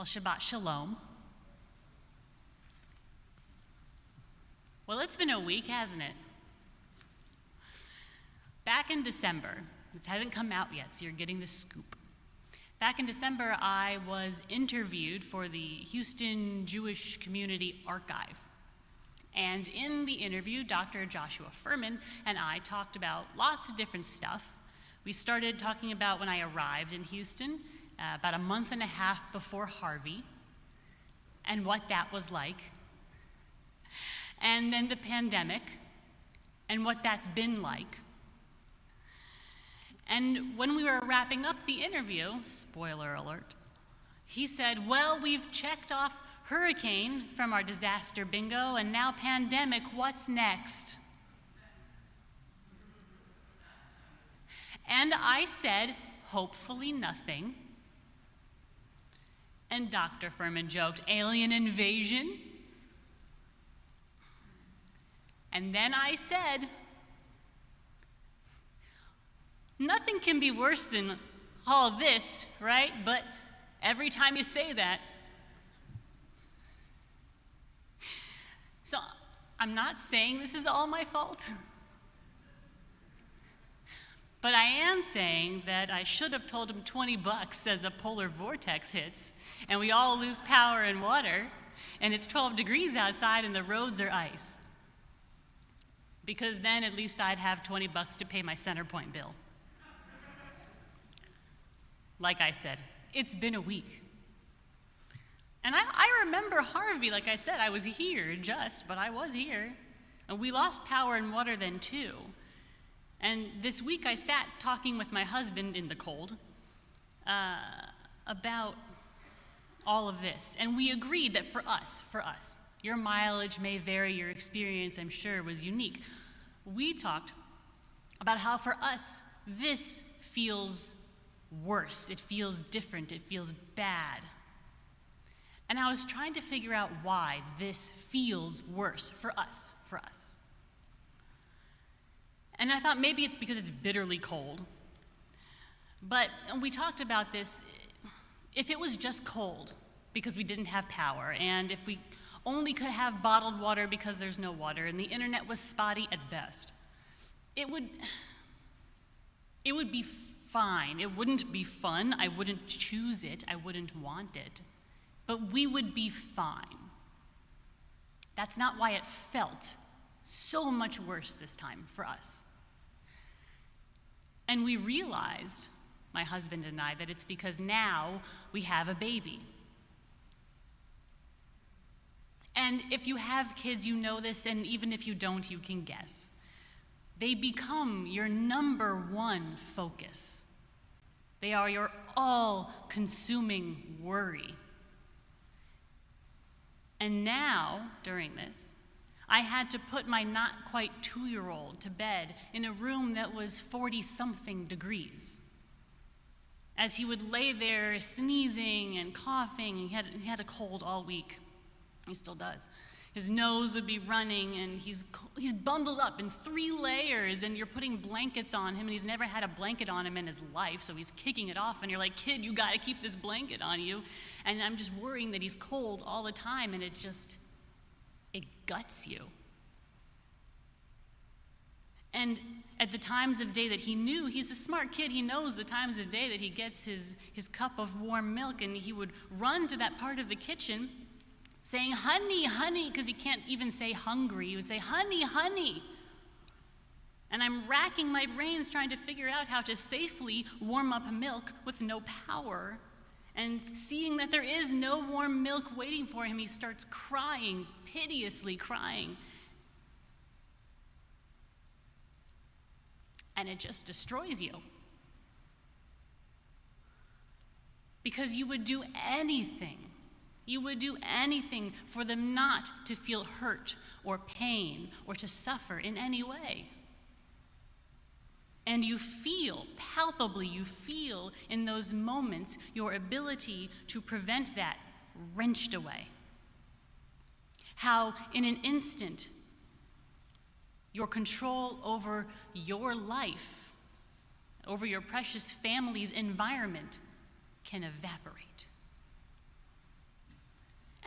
Well, Shabbat Shalom. Well, it's been a week, hasn't it? Back in December, this hasn't come out yet, so you're getting the scoop. Back in December, I was interviewed for the Houston Jewish Community Archive. And in the interview, Dr. Joshua Furman and I talked about lots of different stuff. We started talking about when I arrived in Houston, about a month and a half before Harvey, and what that was like. And then the pandemic, and what that's been like. And when we were wrapping up the interview, spoiler alert, he said, well, we've checked off hurricane from our disaster bingo, and now pandemic, what's next? And I said, hopefully nothing. And Dr. Furman joked, alien invasion? And then I said, nothing can be worse than all this, right? But every time you say that, so I'm not saying this is all my fault, but I am saying that I should have told him $20 as a polar vortex hits and we all lose power and water and it's 12 degrees outside and the roads are ice. Because then at least I'd have $20 to pay my Centerpoint bill. Like I said, it's been a week. And I remember Harvey, like I said, I was here but I was here. And we lost power and water then too. And this week I sat talking with my husband in the cold about all of this. And we agreed that for us, your mileage may vary, your experience, I'm sure, was unique. We talked about how for us, this feels worse. It feels different. It feels bad. And I was trying to figure out why this feels worse for us. And I thought maybe it's because it's bitterly cold. But we talked about this, if it was just cold because we didn't have power, and if we only could have bottled water because there's no water, and the internet was spotty at best, it would be fine. It wouldn't be fun. I wouldn't choose it. I wouldn't want it. But we would be fine. That's not why it felt so much worse this time for us. And we realized, my husband and I, that it's because now we have a baby. And if you have kids, you know this, and even if you don't, you can guess. They become your number one focus. They are your all-consuming worry. And now, during this, I had to put my not quite 2-year-old to bed in a room that was 40-something degrees. As he would lay there sneezing and coughing, he had a cold all week. He still does. His nose would be running, and he's bundled up in 3 layers, and you're putting blankets on him, and he's never had a blanket on him in his life, so he's kicking it off, and you're like, kid, you gotta keep this blanket on you. And I'm just worrying that he's cold all the time, and it guts you. And at the times of day that he knew, he's a smart kid, he knows the times of day that he gets his cup of warm milk, and he would run to that part of the kitchen saying, honey, honey, because he can't even say hungry. He would say, honey, honey. And I'm racking my brains trying to figure out how to safely warm up milk with no power. And seeing that there is no warm milk waiting for him, he starts crying, piteously crying. And it just destroys you. Because you would do anything. You would do anything for them not to feel hurt or pain or to suffer in any way. And you feel, palpably you feel in those moments your ability to prevent that wrenched away. How in an instant, your control over your life, over your precious family's environment can evaporate.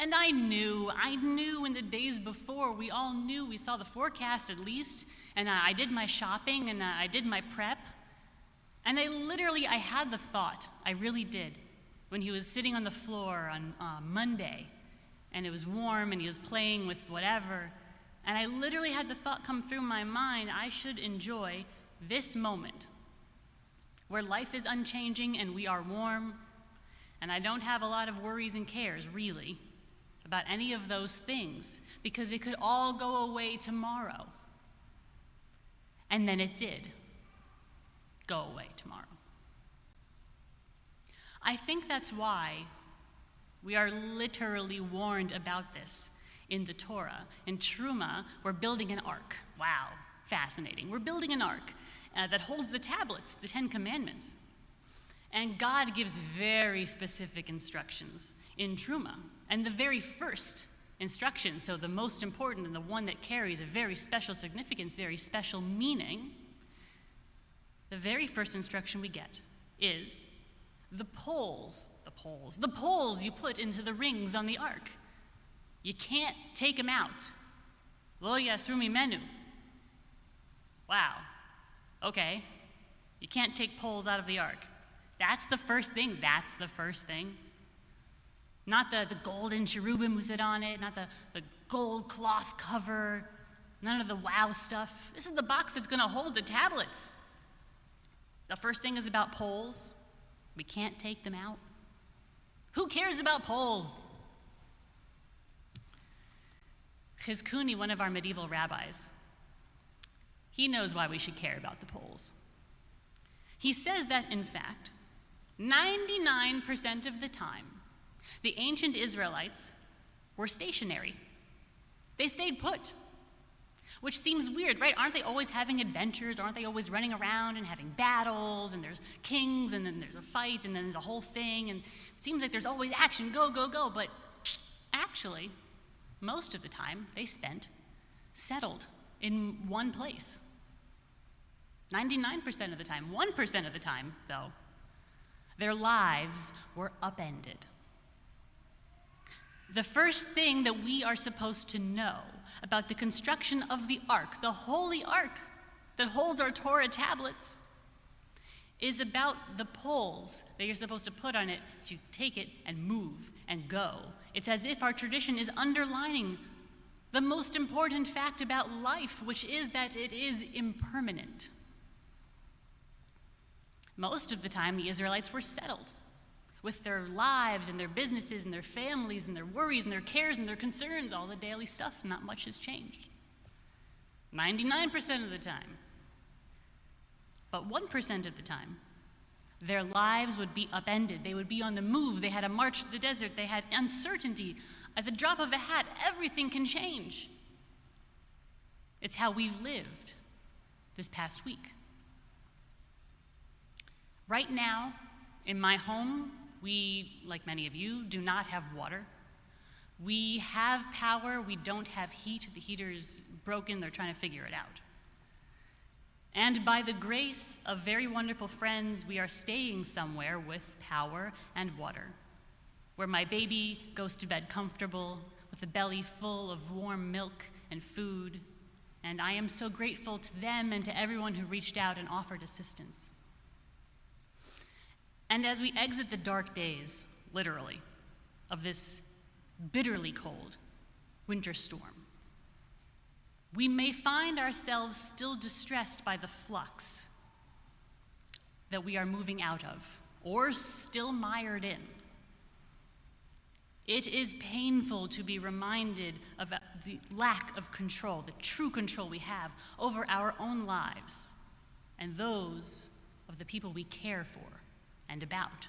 And I knew in the days before, we all knew, we saw the forecast at least, and I did my shopping and I did my prep. And I had the thought, I really did, when he was sitting on the floor on Monday, and it was warm and he was playing with whatever, and I literally had the thought come through my mind, I should enjoy this moment where life is unchanging and we are warm, and I don't have a lot of worries and cares, really, about any of those things, because it could all go away tomorrow. And then it did go away tomorrow. I think that's why we are literally warned about this in the Torah. In Truma, we're building an ark. Wow, fascinating. We're building an ark that holds the tablets, the 10 Commandments. And God gives very specific instructions in Truma. And the very first instruction, so the most important and the one that carries a very special significance, very special meaning, the very first instruction we get is the poles you put into the rings on the ark. You can't take them out. Lo yasru mimenu. Wow. Okay. You can't take poles out of the ark. That's the first thing. Not the golden cherubim who sit on it, not the gold cloth cover, none of the wow stuff. This is the box that's going to hold the tablets. The first thing is about poles. We can't take them out. Who cares about poles? Chizkuni, one of our medieval rabbis, he knows why we should care about the poles. He says that, in fact, 99% of the time, the ancient Israelites were stationary. They stayed put, which seems weird, right? Aren't they always having adventures? Aren't they always running around and having battles, and there's kings, and then there's a fight, and then there's a whole thing, and it seems like there's always action, go, go, go, but actually, most of the time, they spent settled in one place. 99% of the time. 1% of the time, though, their lives were upended. The first thing that we are supposed to know about the construction of the ark, the holy ark that holds our Torah tablets, is about the poles that you're supposed to put on it so you take it and move and go. It's as if our tradition is underlining the most important fact about life, which is that it is impermanent. Most of the time, the Israelites were settled with their lives and their businesses and their families and their worries and their cares and their concerns, all the daily stuff. Not much has changed. 99% of the time. But 1% of the time, their lives would be upended. They would be on the move. They had to march to the desert. They had uncertainty. At the drop of a hat, everything can change. It's how we've lived this past week. Right now, in my home, we, like many of you, do not have water. We have power, we don't have heat. The heater's broken, they're trying to figure it out. And by the grace of very wonderful friends, we are staying somewhere with power and water, where my baby goes to bed comfortable, with a belly full of warm milk and food. And I am so grateful to them and to everyone who reached out and offered assistance. And as we exit the dark days, literally, of this bitterly cold winter storm, we may find ourselves still distressed by the flux that we are moving out of, or still mired in. It is painful to be reminded of the lack of control, the true control we have over our own lives and those of the people we care for and about.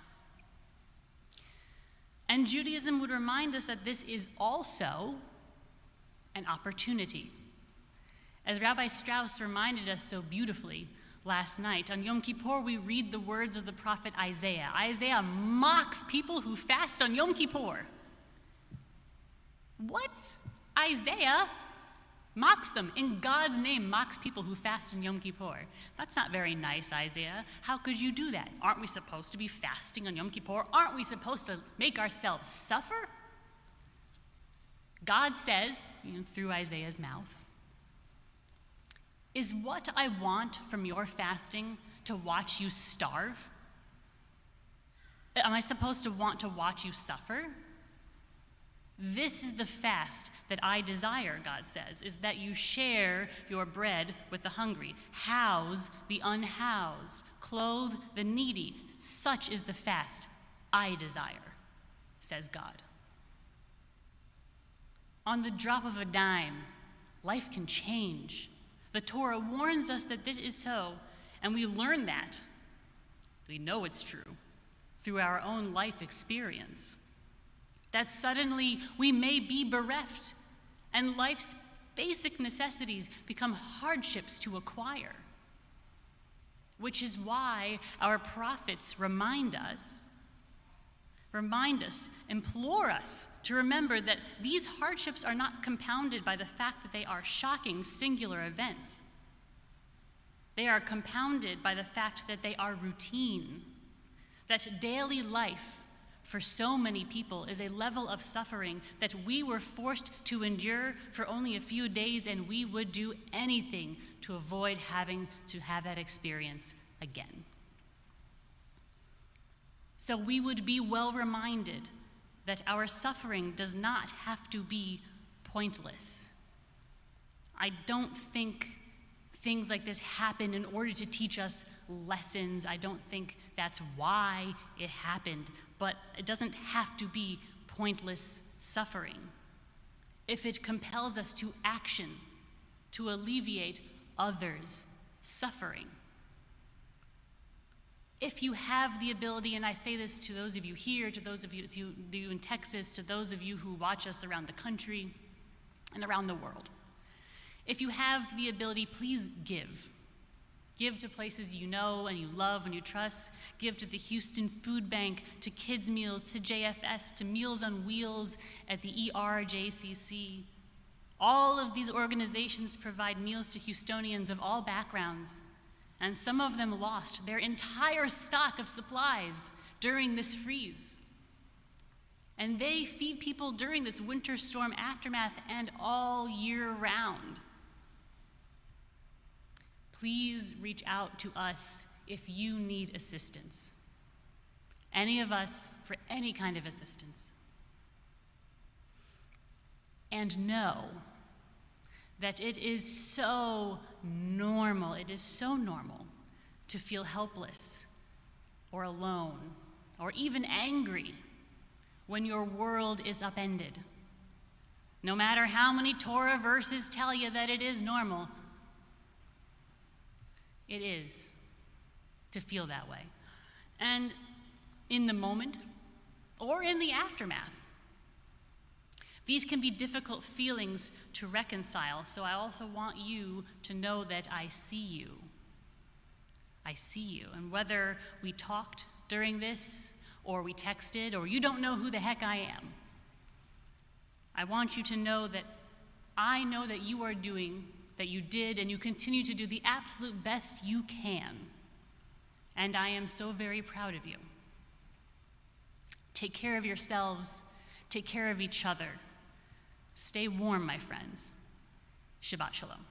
And Judaism would remind us that this is also an opportunity. As Rabbi Strauss reminded us so beautifully last night, on Yom Kippur we read the words of the prophet Isaiah. Isaiah mocks people who fast on Yom Kippur. What? Isaiah mocks them, in God's name, mocks people who fast on Yom Kippur. That's not very nice, Isaiah. How could you do that? Aren't we supposed to be fasting on Yom Kippur? Aren't we supposed to make ourselves suffer? God says, through Isaiah's mouth, "Is what I want from your fasting to watch you starve? Am I supposed to want to watch you suffer? This is the fast that I desire," God says, "is that you share your bread with the hungry, house the unhoused, clothe the needy. Such is the fast I desire," says God. On the drop of a dime, life can change. The Torah warns us that this is so, and we learn that. We know it's true through our own life experience. That suddenly we may be bereft, and life's basic necessities become hardships to acquire. Which is why our prophets remind us, implore us to remember that these hardships are not compounded by the fact that they are shocking singular events. They are compounded by the fact that they are routine, that daily life for so many people is a level of suffering that we were forced to endure for only a few days, and we would do anything to avoid having to have that experience again. So we would be well reminded that our suffering does not have to be pointless. I don't think things like this happen in order to teach us lessons. I don't think that's why it happened, but it doesn't have to be pointless suffering. If it compels us to action, to alleviate others' suffering. If you have the ability, and I say this to those of you here, to those of you in Texas, to those of you who watch us around the country and around the world, if you have the ability, please give. Give to places you know and you love and you trust. Give to the Houston Food Bank, to Kids Meals, to JFS, to Meals on Wheels at the ERJCC. All of these organizations provide meals to Houstonians of all backgrounds, and some of them lost their entire stock of supplies during this freeze. And they feed people during this winter storm aftermath and all year round. Please reach out to us if you need assistance. Any of us for any kind of assistance. And know that it is so normal to feel helpless or alone or even angry when your world is upended. No matter how many Torah verses tell you that it is normal, it is to feel that way. And in the moment or in the aftermath, these can be difficult feelings to reconcile, so I also want you to know that I see you. I see you. And whether we talked during this, or we texted, or you don't know who the heck I am, I want you to know that I know that you are doing, that you did, and you continue to do the absolute best you can. And I am so very proud of you. Take care of yourselves. Take care of each other. Stay warm, my friends. Shabbat shalom.